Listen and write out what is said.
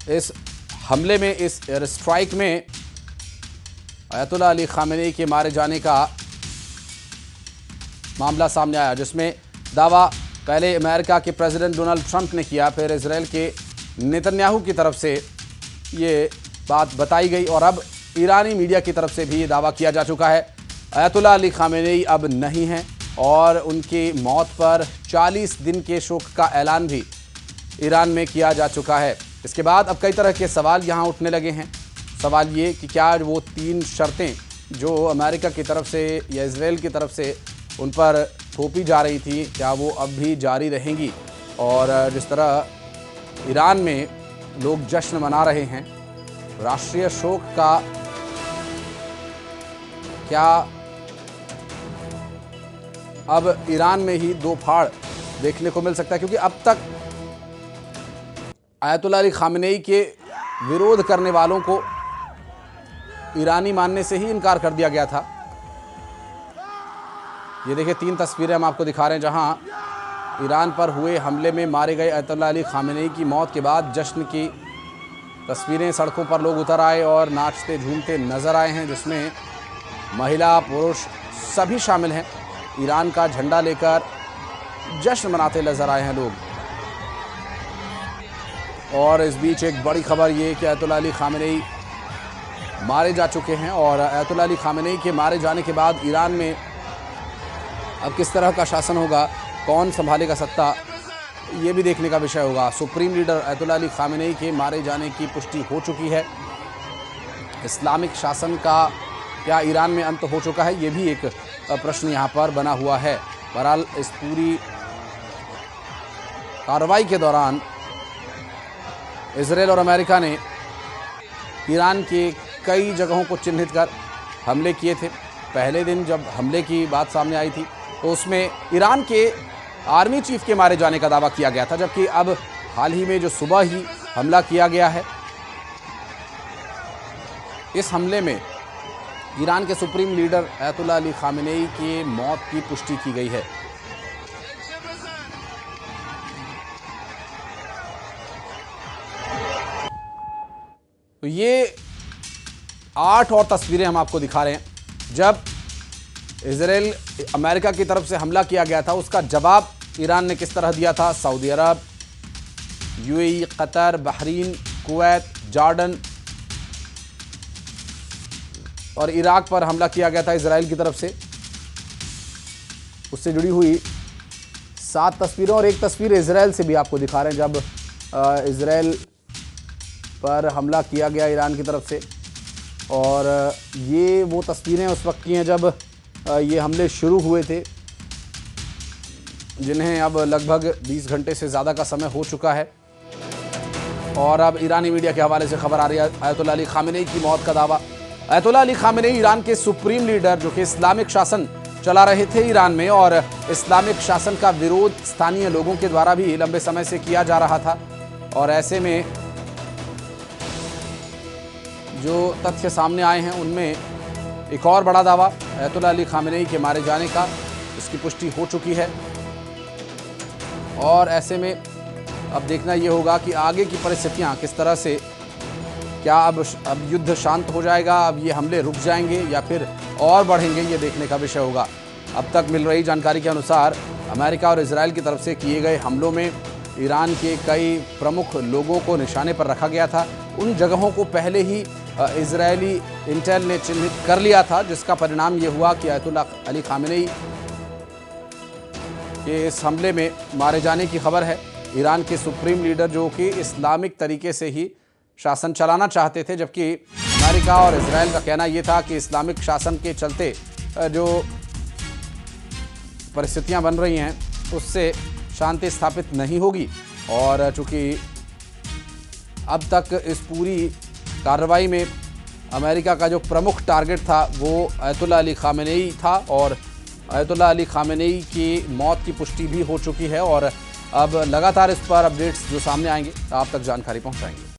इस हमले में, इस एयर स्ट्राइक में अयतुल्लाह अली खामेनेई के मारे जाने का मामला सामने आया, जिसमें दावा पहले अमेरिका के प्रेसिडेंट डोनाल्ड ट्रंप ने किया, फिर इजरायल के नेतन्याहू की तरफ से ये बात बताई गई और अब ईरानी मीडिया की तरफ से भी ये दावा किया जा चुका है। अयतुल्लाह अली खामेनेई अब नहीं हैं और उनकी मौत पर 40 दिन के शोक का ऐलान भी ईरान में किया जा चुका है। इसके बाद अब कई तरह के सवाल यहाँ उठने लगे हैं। सवाल ये कि क्या वो 3 शर्तें जो अमेरिका की तरफ से या इजरायल की तरफ से उन पर थोपी जा रही थी, क्या वो अब भी जारी रहेंगी? और जिस तरह ईरान में लोग जश्न मना रहे हैं, राष्ट्रीय शोक का क्या अब ईरान में ही 2 फाड़ देखने को मिल सकता है? क्योंकि अब तक अयतुल्लाह अली खामेनेई के विरोध करने वालों को ईरानी मानने से ही इनकार कर दिया गया था। ये देखिए 3 तस्वीरें हम आपको दिखा रहे हैं, जहां ईरान पर हुए हमले में मारे गए अयतुल्लाह अली खामेनेई की मौत के बाद जश्न की तस्वीरें, सड़कों पर लोग उतर आए और नाचते झूमते नजर आए हैं, जिसमें महिला पुरुष सभी शामिल हैं। ईरान का झंडा लेकर जश्न मनाते नजर आए हैं लोग। और इस बीच एक बड़ी खबर ये कि अयतुल्लाह अली खामेनेई मारे जा चुके हैं और अयतुल्लाह अली खामेनेई के मारे जाने के बाद ईरान में अब किस तरह का शासन होगा, कौन संभालेगा सत्ता, ये भी देखने का विषय होगा। Supreme leader Ayatollah Ali Khamenei के मारे जाने की पुष्टि हो चुकी है। इस्लामिक शासन का क्या ईरान में अंत हो चुका है, ये भी एक प्रश्न यहाँ पर बना हुआ है। बहरहाल इस पूरी कार्रवाई के दौरान इजरायल और अमेरिका ने ईरान के कई जगहों को चिन्हित कर हमले किए थे। पहले दिन जब हमले की बात सामने आई थी तो उसमें ईरान के आर्मी चीफ के मारे जाने का दावा किया गया था, जबकि अब हाल ही में जो सुबह ही हमला किया गया है, इस हमले में ईरान के supreme leader Ayatollah Ali Khamenei की मौत की पुष्टि की गई है। तो ये 8 और तस्वीरें हम आपको दिखा रहे हैं। जब इजरायल अमेरिका की तरफ से हमला किया गया था, उसका जवाब ईरान ने किस तरह दिया था। Saudi Arab, UAE, Qatar, Bahrain, Kuwait, Jordan और इराक पर हमला किया गया था इजरायल की तरफ से। उससे जुड़ी हुई 7 तस्वीरें और एक तस्वीर इजरायल से भी आपको दिखा रहे हैं, जब इजरायल पर हमला किया गया ईरान की तरफ से। और ये वो तस्वीरें उस वक्त की हैं जब ये हमले शुरू हुए थे, जिन्हें अब लगभग 20 घंटे से ज़्यादा का समय हो चुका है। और अब ईरानी मीडिया के हवाले से खबर आ रही है अयतुल्लाह अली खामेनेई की मौत का दावा। अयतुल्लाह अली खामेनेई ईरान के सुप्रीम लीडर, जो कि इस्लामिक शासन चला रहे थे ईरान में, और इस्लामिक शासन का विरोध स्थानीय लोगों के द्वारा भी लंबे समय से किया जा रहा था। और ऐसे में जो तथ्य सामने आए हैं उनमें एक और बड़ा दावा अयतुल्लाह अली खामेनेई के मारे जाने का, इसकी पुष्टि हो चुकी है। और ऐसे में अब देखना ये होगा कि आगे की परिस्थितियां किस तरह से, क्या अब युद्ध शांत हो जाएगा, अब ये हमले रुक जाएंगे या फिर और बढ़ेंगे, ये देखने का विषय होगा। अब तक मिल रही जानकारी के अनुसार अमेरिका और इजरायल की तरफ से किए गए हमलों में ईरान के कई प्रमुख लोगों को निशाने पर रखा गया था। उन जगहों को पहले ही इजरायली इंटेल ने चिन्हित कर लिया था, जिसका परिणाम ये हुआ कि अयतुल्लाह अली खामेनेई के इस हमले में मारे जाने की खबर है। ईरान के सुप्रीम लीडर, जो कि इस्लामिक तरीके से ही शासन चलाना चाहते थे, जबकि अमेरिका और इजरायल का कहना यह था कि इस्लामिक शासन के चलते जो परिस्थितियां बन रही हैं उससे शांति स्थापित नहीं होगी। और चूंकि अब तक इस पूरी कार्रवाई में अमेरिका का जो प्रमुख टारगेट था वो अयतुल्लाह अली खामेनेई था, और अयतुल्लाह अली खामेनेई की मौत की पुष्टि भी हो चुकी है। और अब लगातार इस पर अपडेट्स जो सामने आएंगे आप तक जानकारी पहुंचाएंगे।